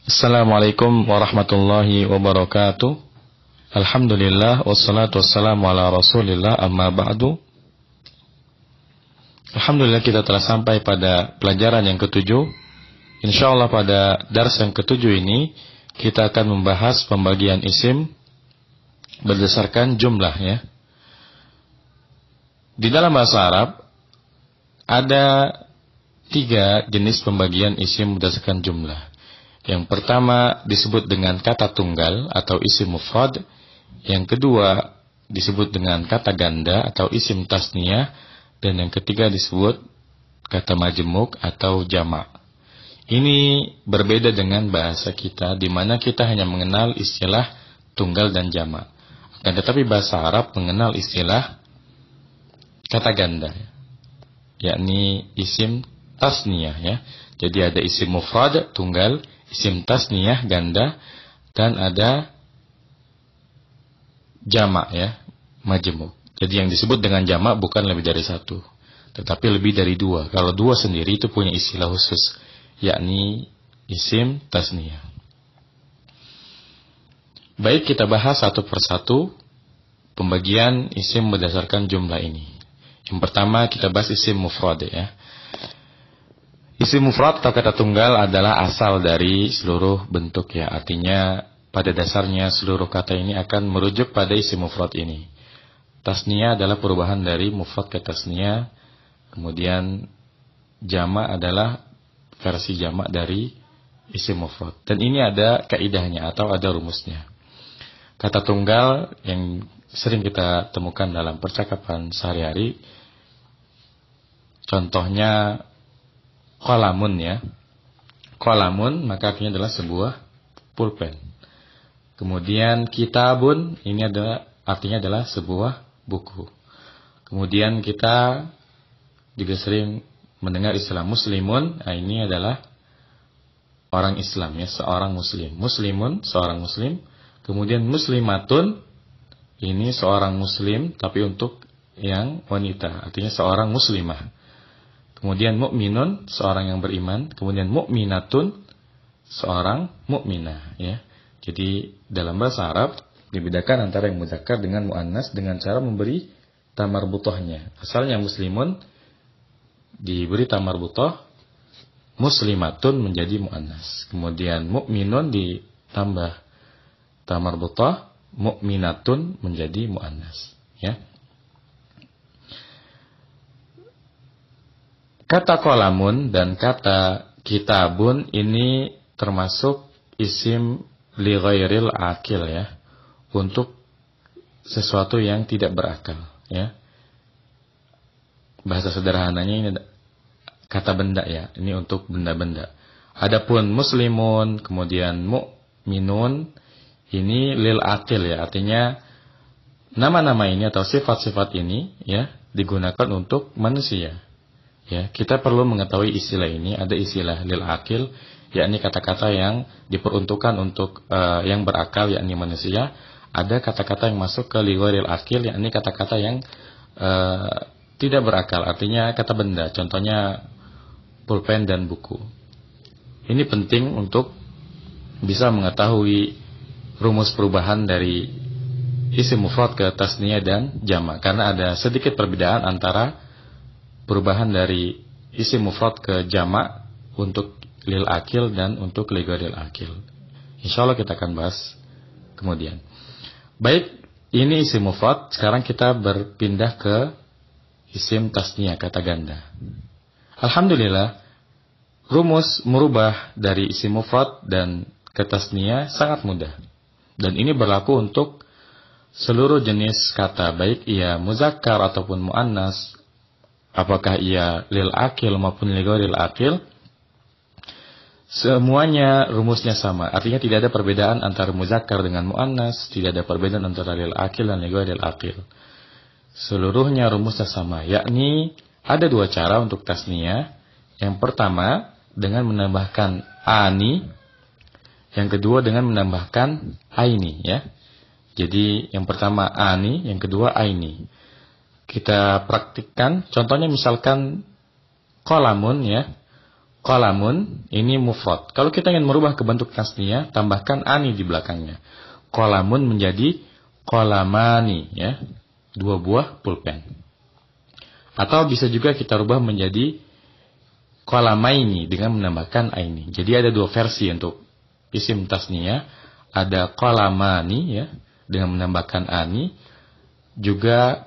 Assalamualaikum warahmatullahi wabarakatuh. Alhamdulillah wassalatu wassalamu ala Rasulillah, amma ba'du. Alhamdulillah kita telah sampai pada pelajaran yang ketujuh. Insyaallah pada dars yang ketujuh ini kita akan membahas pembagian isim berdasarkan jumlah, ya. Di dalam bahasa Arab ada 3 jenis pembagian isim berdasarkan jumlah. Yang pertama disebut dengan kata tunggal atau isim mufrad. Yang kedua disebut dengan kata ganda atau isim tasniyah. Dan yang ketiga disebut kata majemuk atau jamak. Ini berbeda dengan bahasa kita, di mana kita hanya mengenal istilah tunggal dan jamak. Dan tetapi bahasa Arab mengenal istilah kata ganda, yakni isim tasniyah, ya. Jadi ada isim mufrad tunggal, isim tasniyah ganda, dan ada jamak, ya, majemuk. Jadi yang disebut dengan jamak bukan lebih dari 1, tetapi lebih dari 2. Kalau 2 sendiri itu punya istilah khusus, yakni isim tasniyah. Baik, kita bahas satu persatu pembagian isim berdasarkan jumlah ini. Yang pertama kita bahas isim mufrad, ya. Isim mufrad atau kata tunggal adalah asal dari seluruh bentuk, ya. Artinya pada dasarnya seluruh kata ini akan merujuk pada isim mufrad ini. Tasniyah adalah perubahan dari mufrad ke tasniyah. Kemudian jamak adalah versi jamak dari isim mufrad. Dan ini ada kaidahnya atau ada rumusnya. Kata tunggal yang sering kita temukan dalam percakapan sehari-hari, contohnya qalamun, ya. Qalamun maka artinya adalah sebuah pulpen. Kemudian kitabun ini adalah artinya adalah sebuah buku. Kemudian kita juga sering mendengar istilah muslimun. Nah, ini adalah orang Islam, ya, seorang muslim. Muslimun seorang muslim. Kemudian muslimatun ini seorang muslim tapi untuk yang wanita, artinya seorang muslimah. Kemudian mukminun seorang yang beriman. Kemudian mukminatun seorang mukminah, ya. Jadi dalam bahasa Arab dibedakan antara yang muzakkar dengan muannas dengan cara memberi tamarbutahnya. Asalnya muslimun diberi tamarbutah, muslimatun menjadi muannas. Kemudian mukminun ditambah tamarbutah, mukminatun menjadi muannas, ya. Kata qalamun dan kata kitabun ini termasuk isim li ghairil akil, ya, untuk sesuatu yang tidak berakal, ya. Bahasa sederhananya ini kata benda, ya, ini untuk benda-benda. Adapun muslimun kemudian mukminun ini lil akil, ya, artinya nama-nama ini atau sifat-sifat ini, ya, digunakan untuk manusia. Ya, kita perlu mengetahui istilah ini. Ada istilah lil akil, yakni kata-kata yang diperuntukkan untuk yang berakal, yakni manusia. Ada kata-kata yang masuk ke li ghairil akil, yakni kata-kata yang tidak berakal, artinya kata benda. Contohnya pulpen dan buku. Ini penting untuk bisa mengetahui rumus perubahan dari isim mufrad ke tasniyah dan jamak, karena ada sedikit perbedaan antara perubahan dari isim mufrad ke jamak untuk lil akil dan untuk li ghairil akil. Insyaallah kita akan bahas kemudian. Baik, ini isim mufrad. Sekarang kita berpindah ke isim tasniyah, kata ganda. Alhamdulillah, rumus merubah dari isim mufrad dan ke tasniyah sangat mudah. Dan ini berlaku untuk seluruh jenis kata, baik ia muzakkar ataupun muannas, apakah ia lil akil maupun li ghairil akil, semuanya rumusnya sama. Artinya tidak ada perbedaan antara muzakkar dengan muannas, tidak ada perbedaan antara lil akil dan li ghairil akil. Seluruhnya rumusnya sama, yakni ada 2 cara untuk tasniyah. Yang pertama dengan menambahkan ani, yang kedua dengan menambahkan aini, ya. Jadi yang pertama ani, yang kedua aini. Kita praktikkan, contohnya misalkan qalamun, ya. Qalamun ini mufrad. Kalau kita ingin merubah ke bentuk tasniyah, tambahkan ani di belakangnya. Qalamun menjadi qalamani, ya. 2 buah pulpen. Atau bisa juga kita rubah menjadi qalamaini dengan menambahkan aini. Jadi ada 2 versi untuk isim tasniyah. Ada qalamani, ya, dengan menambahkan ani. Juga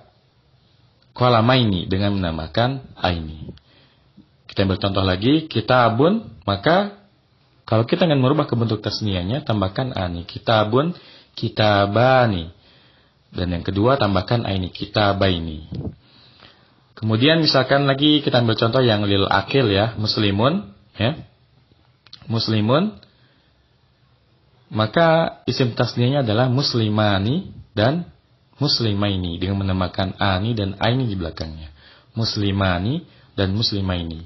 qalamaini dengan menambahkan aini. Kita ambil contoh lagi, kitabun, maka kalau kita ingin merubah ke bentuk tasniyahnya, tambahkan ani. Kitabun, kitabani. Dan yang kedua, tambahkan aini, kitabaini. Kemudian misalkan lagi kita ambil contoh yang lil akil, ya, muslimun, ya. Muslimun, maka isim tasniyahnya adalah muslimani dan muslimaini dengan menambahkan ani dan aini di belakangnya. Muslimani dan muslimaini.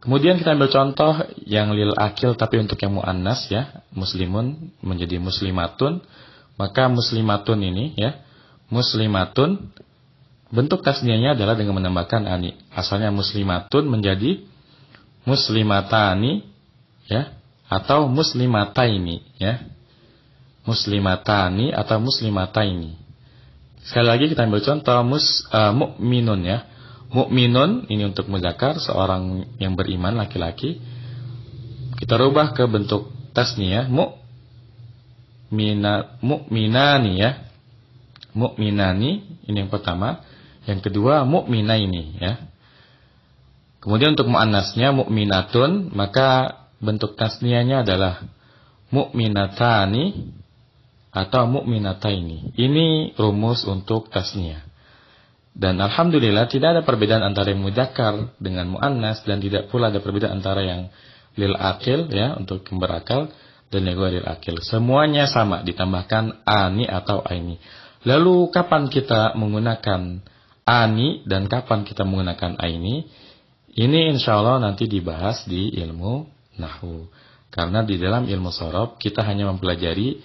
Kemudian kita ambil contoh yang lil akil tapi untuk yang muannas, ya, muslimun menjadi muslimatun, maka muslimatun ini, ya, muslimatun bentuk tasniyahnya adalah dengan menambahkan ani. Asalnya muslimatun menjadi muslimatani, ya, atau muslimataini, ya, muslimatani atau muslimataini. Sekali lagi kita ambil contoh mukminun, ya. Mukminun ini untuk muzakkar, seorang yang beriman laki-laki. Kita rubah ke bentuk tasniyah, mukminani, ya. Mukminani ini yang pertama, yang kedua mukminaini, ya. Kemudian untuk muannasnya mukminatun, maka bentuk tasniyahnya adalah mukminatani atau mukminataini. Ini rumus untuk tasniyah. Dan alhamdulillah tidak ada perbedaan antara yang muzakkar dengan muannas, dan tidak pula ada perbedaan antara yang lil akil, ya, untuk yang berakal, dan yang ghairil akil. Semuanya sama, ditambahkan ani atau aini. Lalu kapan kita menggunakan ani dan kapan kita menggunakan aini? Ini insyaallah nanti dibahas di ilmu nahwu. Karena di dalam ilmu shorof kita hanya mempelajari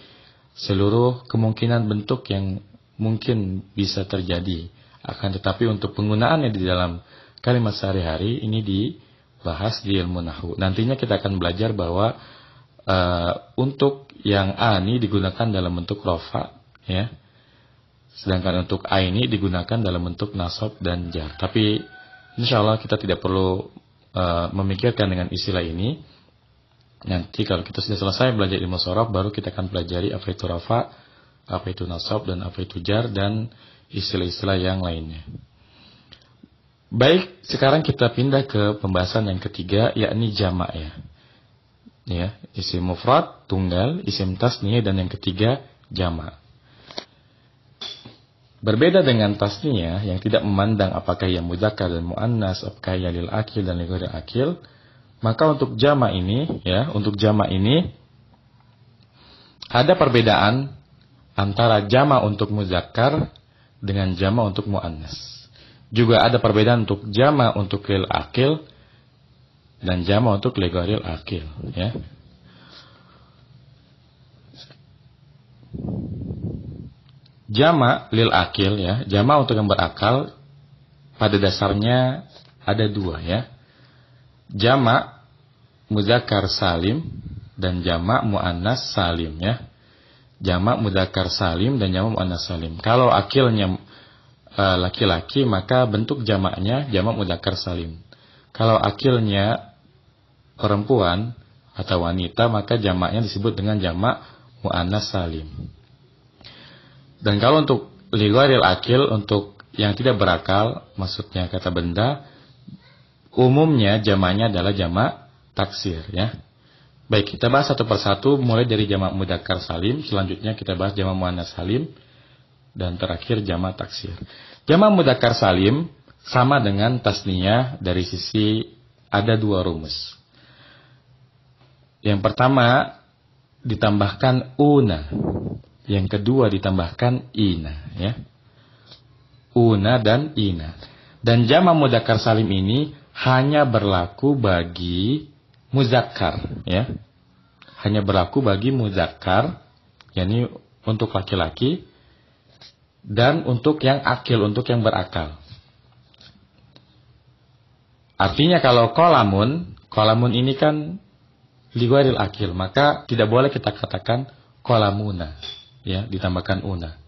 seluruh kemungkinan bentuk yang mungkin bisa terjadi. Akan tetapi untuk penggunaannya di dalam kalimat sehari-hari ini dibahas di ilmu nahwu. Nantinya kita akan belajar bahwa untuk yang ani digunakan dalam bentuk rofa, ya. Sedangkan untuk aini digunakan dalam bentuk nasab dan jar. Tapi insyaallah kita tidak perlu memikirkan dengan istilah ini. Nanti kalau kita sudah selesai belajar ilmu shorof, baru kita akan pelajari apa itu rofa, apa itu nasab, dan apa itu jar, dan istilah-istilah yang lainnya. Baik, sekarang kita pindah ke pembahasan yang ketiga, yakni jamak, ya. Ya, isim mufrad, tunggal, isim tasniyah, dan yang ketiga jamak. Berbeda dengan tasniyah yang tidak memandang apakah ia mudzakkar dan muannas, apakah ia lil akil dan lil ghairil akil, maka untuk jamak ini, ya, untuk jamak ini ada perbedaan antara jamak untuk mudzakkar dengan jamak untuk muannas. Juga ada perbedaan untuk jamak untuk lil akil dan jamak untuk lil ghairil akil, ya. Jamak lil akil, ya, jamak untuk yang berakal pada dasarnya ada 2, ya. Jamak mudzakkar salim dan jamak muannas salim, ya. Jamak mudzakkar salim dan jamak muannas salim. Kalau akilnya laki-laki, maka bentuk jamaknya jamak mudzakkar salim. Kalau akilnya perempuan atau wanita, maka jamaknya disebut dengan jamak muannas salim. Dan kalau untuk li ghairil akil, untuk yang tidak berakal, maksudnya kata benda, umumnya jamaknya adalah jamak taksir, ya. Baik, kita bahas satu persatu, mulai dari jamak mudzakkar salim, selanjutnya kita bahas jamak muannas salim, dan terakhir jamak taksir. Jamak mudzakkar salim sama dengan tasniyah dari sisi ada 2 rumus. Yang pertama ditambahkan una, yang kedua ditambahkan ina, ya. Una dan ina. Dan jamak mudzakkar salim ini hanya berlaku bagi muzakkar, ya. Hanya berlaku bagi muzakkar, yakni untuk laki-laki, dan untuk yang akil, untuk yang berakal. Artinya kalau Qalamun ini kan lighairil akil, maka tidak boleh kita katakan qalamuna, ya, ditambahkan una.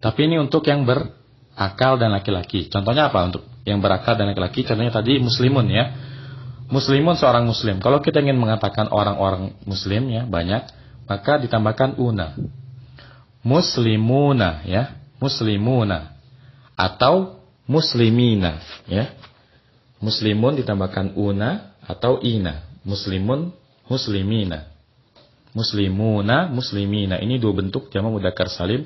Tapi ini untuk yang berakal dan laki-laki. Contohnya apa untuk yang berakal dan laki-laki? Contohnya tadi muslimun, ya. Muslimun seorang muslim. Kalau kita ingin mengatakan orang-orang muslim, ya, banyak, maka ditambahkan una. Muslimuna, ya. Muslimuna atau muslimina, ya. Muslimun ditambahkan una atau ina. Muslimun, muslimina. Muslimuna, muslimina. Ini dua bentuk jamak mudzakkar salim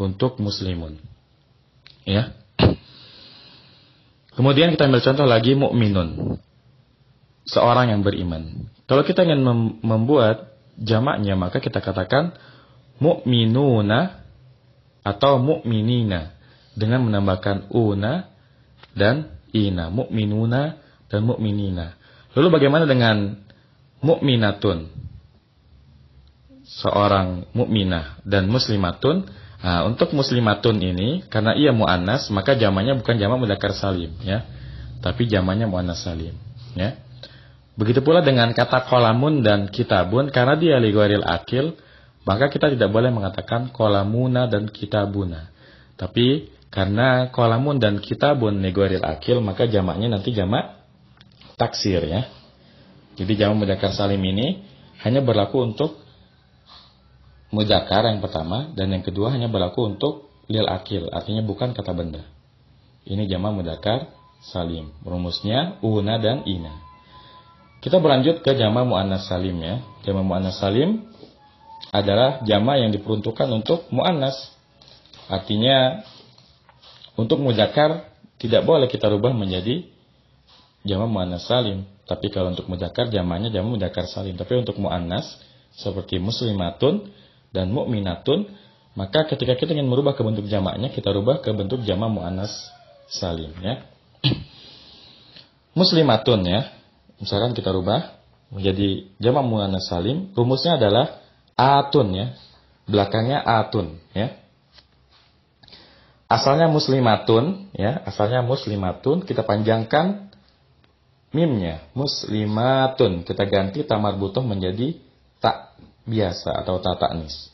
untuk muslimun. Ya. Kemudian kita ambil contoh lagi mukminun. Seorang yang beriman. Kalau kita ingin membuat jamaknya, maka kita katakan mukminuna atau mukminina dengan menambahkan una dan ina. Mukminuna dan mukminina. Lalu bagaimana dengan mukminatun? Seorang mukminah dan muslimatun. Nah, untuk muslimatun ini karena ia muannas, maka jamaknya bukan jamak mudzakkar salim, ya. Tapi jamaknya muannas salim, ya. Begitu pula dengan kata qalamun dan kitabun, karena dia lighairil akil, maka kita tidak boleh mengatakan qalamuna dan kitabuna. Tapi karena qalamun dan kitabun lighairil akil, maka jamaknya nanti jamak taksir, ya. Jadi jamak mudzakkar salim ini hanya berlaku untuk mudzakkar yang pertama, dan yang kedua hanya berlaku untuk lil akil, artinya bukan kata benda. Ini jamak mudzakkar salim. Rumusnya una dan ina. Kita berlanjut ke jamak muannas salim, ya. Jamak muannas salim adalah jamak yang diperuntukkan untuk muannas. Artinya untuk mudzakkar tidak boleh kita rubah menjadi jamak muannas salim. Tapi kalau untuk mudzakkar jamaknya jamak mudzakkar salim. Tapi untuk muannas seperti muslimatun dan mukminatun, maka ketika kita ingin merubah ke bentuk jamaknya, kita rubah ke bentuk jamak muannas salim, ya. Muslimatun, ya. Misalkan kita rubah menjadi jamak muannas salim, rumusnya adalah atun, ya. Belakangnya atun, ya. Asalnya muslimatun, ya. Asalnya muslimatun, kita panjangkan mimnya, muslimatun, kita ganti ta marbuthah menjadi tak biasa atau ta ta'nis.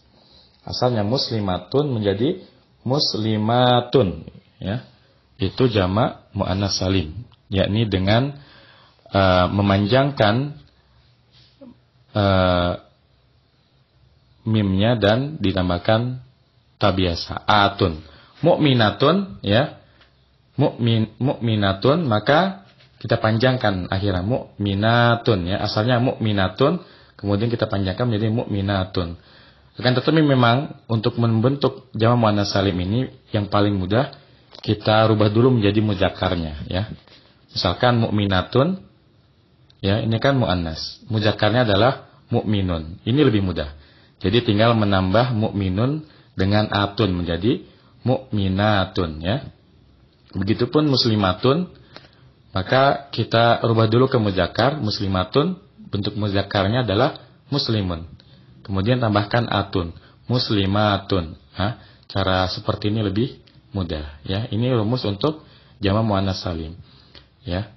Asalnya muslimatun menjadi muslimatun, ya. Itu jamak muannas salim, yakni dengan memanjangkan mimnya dan ditambahkan ta biasa atun. Mukminatun, ya. Mukminatun, maka kita panjangkan akhirnya mukminatun, ya. Asalnya mukminatun, kemudian kita panjangkan menjadi mukminatun. Akan tetapi memang untuk membentuk jamak muannas salim ini yang paling mudah kita rubah dulu menjadi mudzakarnya, ya. Misalkan mukminatun, ya, ini kan muannas. Mudzakarnya adalah mukminun. Ini lebih mudah. Jadi tinggal menambah mukminun dengan atun menjadi mukminatun, ya. Begitupun muslimatun, maka kita rubah dulu ke mudzakar muslimatun. Bentuk mudzakarnya adalah muslimun. Kemudian tambahkan atun, muslimatun. Nah, cara seperti ini lebih mudah, ya. Ini rumus untuk jamak muannas salim, ya.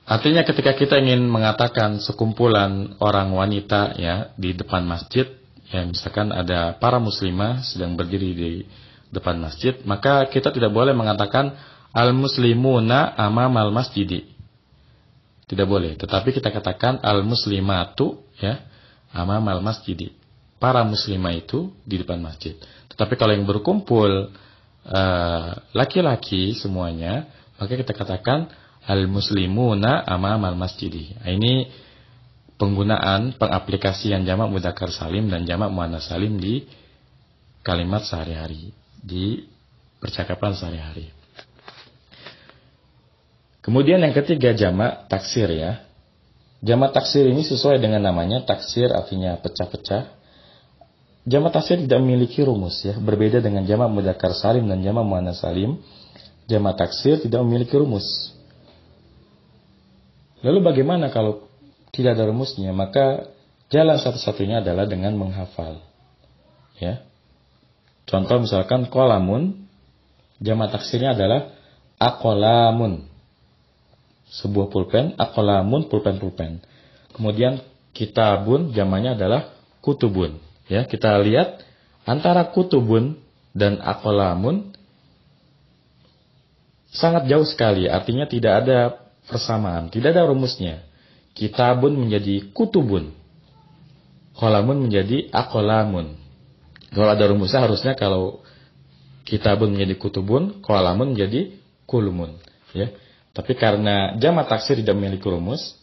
Artinya ketika kita ingin mengatakan sekumpulan orang wanita, ya, di depan masjid, ya, misalkan ada para muslimah sedang berdiri di depan masjid, maka kita tidak boleh mengatakan al-muslimuna amamal masjidi. Tidak boleh, tetapi kita katakan al-muslimatu, ya, amamal masjidi. Para muslimah itu di depan masjid. Tetapi kalau yang berkumpul laki-laki semuanya, maka kita katakan al-muslimuna amamal masjidi. Nah, ini penggunaan pengaplikasian jamak mudzakkar salim dan jamak muannas salim di kalimat sehari-hari, di percakapan sehari-hari. Kemudian yang ketiga jamak taksir, ya. Jamak taksir ini sesuai dengan namanya, taksir artinya pecah-pecah. Jamak taksir tidak memiliki rumus, ya. Berbeda dengan jamak mudzakkar salim dan jamak muannas salim, jamak taksir tidak memiliki rumus. Lalu bagaimana kalau tidak ada rumusnya? Maka jalan satu-satunya adalah dengan menghafal, ya. Contoh misalkan qalamun, jamak taksirnya adalah aqlamun. sebuah pulpen, aqlamun pulpen-pulpen. Kemudian kitabun jamaknya adalah kutubun. Ya, kita lihat antara kutubun dan aqlamun sangat jauh sekali, artinya tidak ada persamaan, tidak ada rumusnya. Kitabun menjadi kutubun, qalamun menjadi aqlamun. Kalau ada rumusnya harusnya kalau kitabun menjadi kutubun, qalamun menjadi kulumun, ya. Tapi karena jamak taksir tidak memiliki rumus,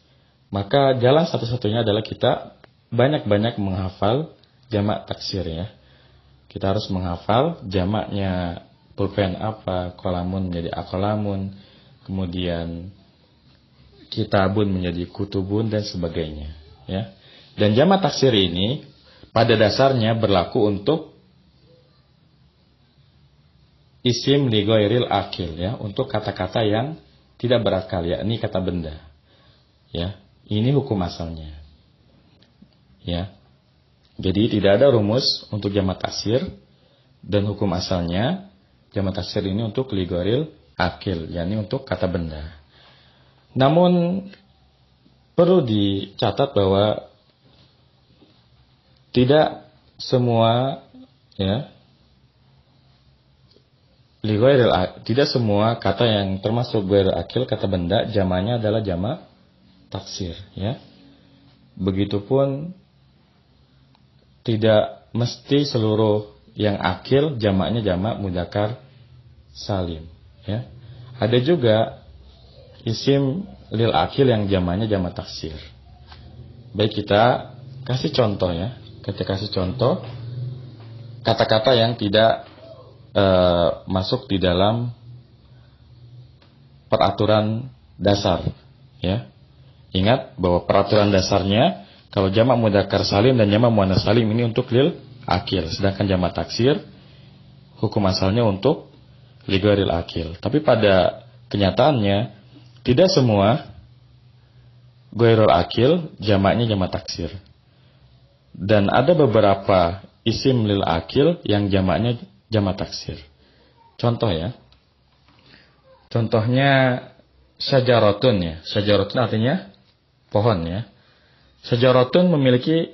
maka jalan satu-satunya adalah kita banyak-banyak menghafal jamak taksir, ya. Kita harus menghafal jamaknya pulpen apa, qalamun menjadi aqlamun, kemudian kitabun menjadi kutubun dan sebagainya, ya. Dan jamak taksir ini pada dasarnya berlaku untuk isim li ghairil akil, ya, untuk kata-kata yang tidak berakal, yakni kata benda. Ya, ini hukum asalnya. Ya. Jadi tidak ada rumus untuk jamak taksir dan hukum asalnya jamak taksir ini untuk li ghairil akil, yakni untuk kata benda. Namun perlu dicatat bahwa tidak semua, ya, tidak semua kata yang termasuk ghairil akil, kata benda, jamaknya adalah jamak taksir, ya. Begitupun tidak mesti seluruh yang akil jamaknya jamak mudzakkar salim, ya. Ada juga isim lil akil yang jamaknya jamak taksir. Baik, kita kasih contoh, ya. Kita kasih contoh kata-kata yang tidak masuk di dalam peraturan dasar, ya. Ingat bahwa peraturan dasarnya kalau jamak mudzakkar salim dan jamak muannats salim ini untuk lil akil, sedangkan jamak taksir hukum asalnya untuk li ghairil akil. Tapi pada kenyataannya tidak semua ghairul akil jamaknya jamak taksir. Dan ada beberapa isim lil akil yang jamaknya jamak taksir. Contoh, ya. Contohnya syajaratun, ya. Syajaratun artinya pohon, ya. Syajaratun memiliki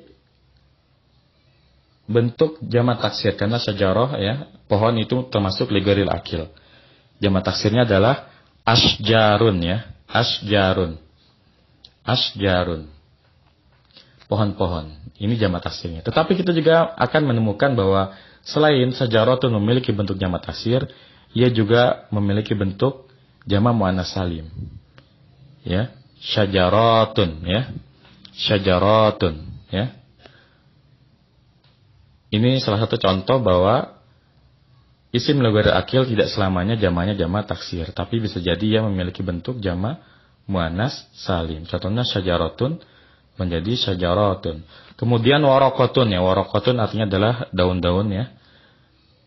bentuk jamak taksir karena syajarah, ya, pohon itu termasuk li ghairil akil. Jamak taksirnya adalah asjarun, ya. Asjarun. Asjarun. Pohon-pohon. Ini jamak taksirnya. Tetapi kita juga akan menemukan bahwa selain syajaratun memiliki bentuk jamak taksir, ia juga memiliki bentuk jamak muannats salim. Ya, syajaratun, ya. Syajaratun, ya. Ini salah satu contoh bahwa isim li ghairil akil tidak selamanya jamaknya jamak taksir, tapi bisa jadi ia memiliki bentuk jamak muannats salim. Contohnya syajaratun menjadi syajaratun. Kemudian waraqatun, ya. Waraqatun artinya adalah daun-daun, ya.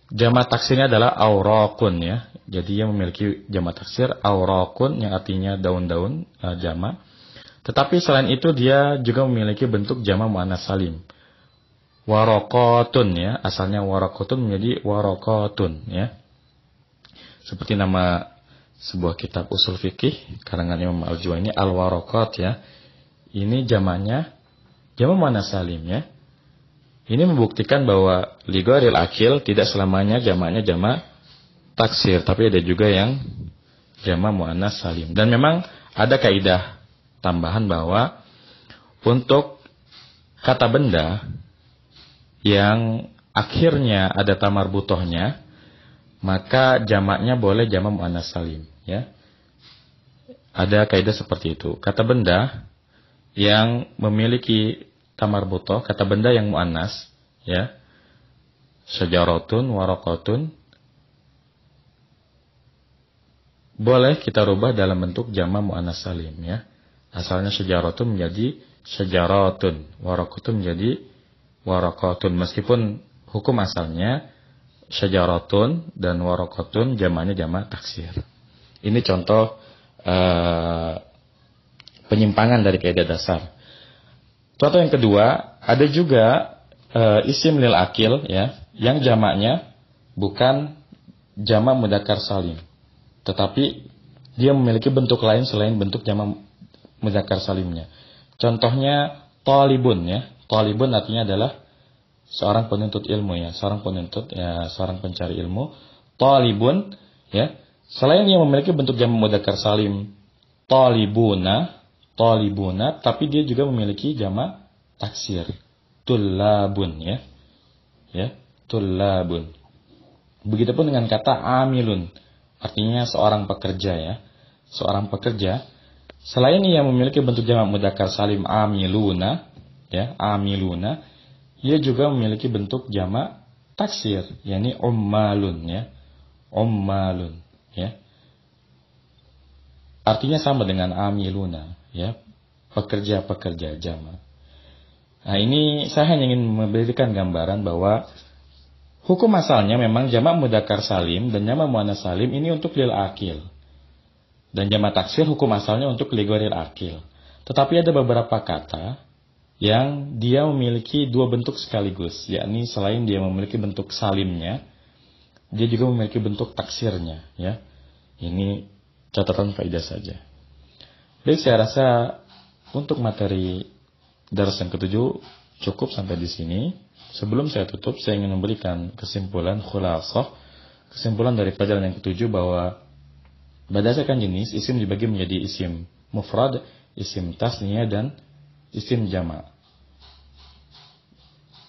Jamak taksirnya adalah auraqun, ya. Jadi ia memiliki jamak taksir auraqun yang artinya daun-daun, jamak. Tetapi selain itu dia juga memiliki bentuk jamak muannats salim. Waraqatun, ya. Asalnya waraqatun menjadi waraqatun, ya. Seperti nama sebuah kitab usul fikih karangan Imam Al-Juwayni, Al-Waraqat, ya. Ini jamaknya jamak muannats salim, ya. Ini membuktikan bahwa li ghairil akil tidak selamanya jamaknya jamak taksir, tapi ada juga yang jamak muannats salim. Dan memang ada kaidah tambahan bahwa untuk kata benda yang akhirnya ada tamar butohnya, maka jamaknya boleh jamak muannats salim, ya. Ada kaidah seperti itu. Kata benda yang memiliki tamar butoh, kata benda yang muannas, ya, syajaratun, waraqatun, boleh kita rubah dalam bentuk jamak muannats salim, ya. Asalnya syajaratun menjadi syajaratun, waraqatun menjadi waraqatun, meskipun hukum asalnya syajaratun dan waraqatun jamaknya jamak taksir. Ini contoh penyimpangan dari kaidah dasar. Contoh yang kedua, ada juga isim lil akil, ya, yang jamaknya bukan jamak mudzakkar salim, tetapi dia memiliki bentuk lain selain bentuk jamak mudzakkar salimnya. Contohnya talibun ya. Talibun artinya adalah seorang penuntut ilmu ya, seorang penuntut ya, seorang pencari ilmu. Talibun ya. Selain yang memiliki bentuk jamak mudzakkar salim talibuna, tapi dia juga memiliki jamak taksir. Tullabun ya. Ya, tullabun. Begitupun dengan kata amilun, artinya seorang pekerja ya. Seorang pekerja. Selain yang memiliki bentuk jamak mudzakkar salim amiluna, ya, amiluna, ia juga memiliki bentuk jamak taksir, yakni ummalun ya. Ummalun ya. Artinya sama dengan amiluna ya, pekerja-pekerja jamak. Nah, ini saya hanya ingin memberikan gambaran bahwa hukum asalnya memang jamak mudzakkar salim dan jamak muannats salim ini untuk lil akil. Dan jamak taksir hukum asalnya untuk li ghairil akil. Tetapi ada beberapa kata yang dia memiliki dua bentuk sekaligus, yakni selain dia memiliki bentuk salimnya, dia juga memiliki bentuk taksirnya ya. Ini catatan faedah saja. Baik, saya rasa untuk materi dars yang ketujuh cukup sampai di sini. Sebelum saya tutup, saya ingin memberikan kesimpulan khulasah, kesimpulan dari pelajaran yang ketujuh bahwa berdasarkan jenis isim dibagi menjadi isim mufrad, isim tasniyah dan isim jamak.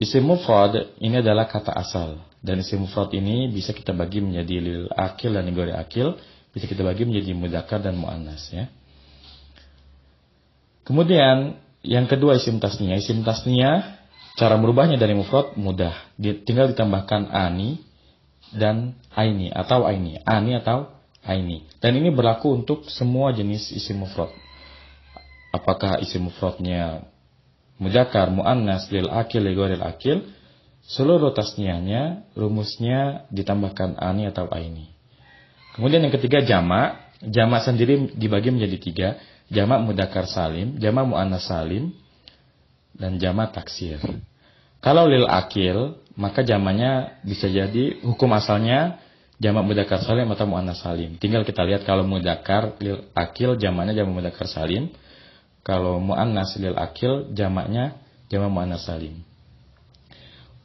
Isim mufrad ini adalah kata asal, dan isim mufrad ini bisa kita bagi menjadi lil akil dan ghairi akil, bisa kita bagi menjadi mudzakkar dan muannas ya. Kemudian yang kedua isim tasniyah. Isim tasniyah cara merubahnya dari mufrad mudah, tinggal ditambahkan ani dan aini atau aini, ani atau aini. Dan ini berlaku untuk semua jenis isim mufrad. Apakah isim mufradnya mudzakkar, muannas, lil akil, li ghairil akil, seluruh tasniyahnya rumusnya ditambahkan ani atau aini. Kemudian yang ketiga jamak. Jamak sendiri dibagi menjadi tiga, jamak mudzakkar salim, jamak muannas salim, dan jamak taksir. Kalau lil akil, maka jamaknya bisa jadi hukum asalnya jamak mudzakkar salim atau muannas salim. Tinggal kita lihat kalau mudzakkar lil akil jamaknya jamak mudzakkar salim. Kalau muannas lil akil jamaknya jamak muannas salim.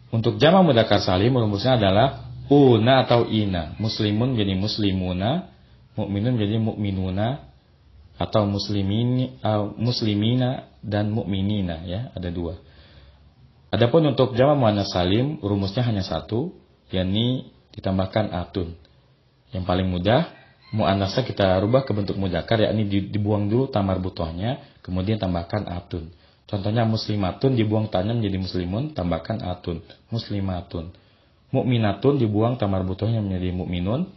Untuk jamak mudzakkar salim rumusnya adalah una atau ina. Muslimun jadi muslimuna, mukminun jadi mukminuna, atau muslimina dan mukminina ya, ada dua. Adapun untuk jamak muannas salim rumusnya hanya satu, yakni ditambahkan atun. Yang paling mudah muannasnya kita rubah ke bentuk mudzakkar, yakni dibuang dulu ta marbuthahnya, kemudian tambahkan atun. Contohnya muslimatun dibuang ta'nya menjadi muslimun, tambahkan atun, muslimatun. Mukminatun dibuang ta marbuthahnya menjadi mukminun,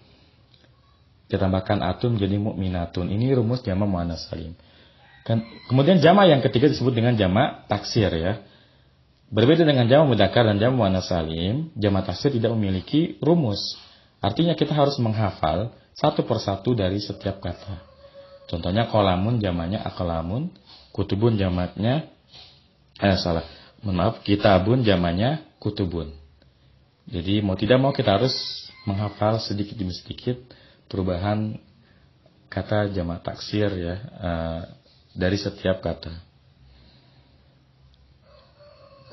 ditambahkan atun menjadi mukminatun. Ini rumus jamak muannas salim. Kemudian jamak yang ketiga disebut dengan jamak taksir ya. Berbeda dengan jamak mudzakkar dan jamak muannas salim, jamak taksir tidak memiliki rumus. Artinya kita harus menghafal satu persatu dari setiap kata. Contohnya qalamun jamaknya aqlamun, kutubun jamaknya kitabun jamaknya kutubun. Jadi mau tidak mau kita harus menghafal sedikit demi sedikit perubahan kata jamak taksir ya, dari setiap kata.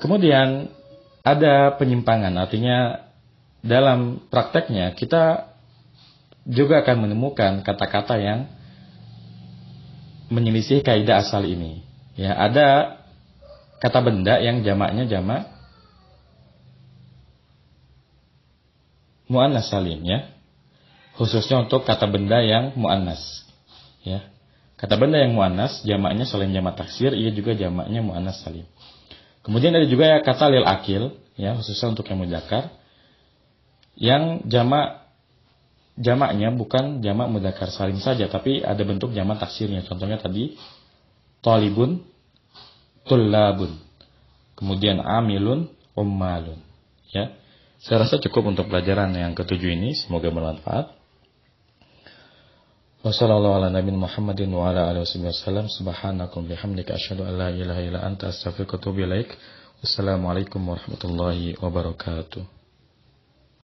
Kemudian ada penyimpangan, artinya dalam prakteknya kita juga akan menemukan kata-kata yang menyelisih kaidah asal ini. Ya, ada kata benda yang jamaknya jamak muannas salim ya. Khususnya untuk kata benda yang muannas ya. Kata benda yang muannas jamaknya selain jamak taksir, ia juga jamaknya muannas salim. Kemudian ada juga ya kata lil akil ya, khususnya untuk yang mudzakkar yang jamaknya bukan jamak mudzakkar salim saja, tapi ada bentuk jamak taksirnya. Contohnya tadi talibun, tullabun, kemudian amilun, ummalun ya. Saya rasa cukup untuk pelajaran yang ketujuh ini, semoga bermanfaat. Wassalamualaikum warahmatullahi wabarakatuh. Subhanakum bihamdika asyhadu an la ilaha illa anta astaghfiruka wa atubu ilaik. Wassalamualaikum warahmatullahi wabarakatuh.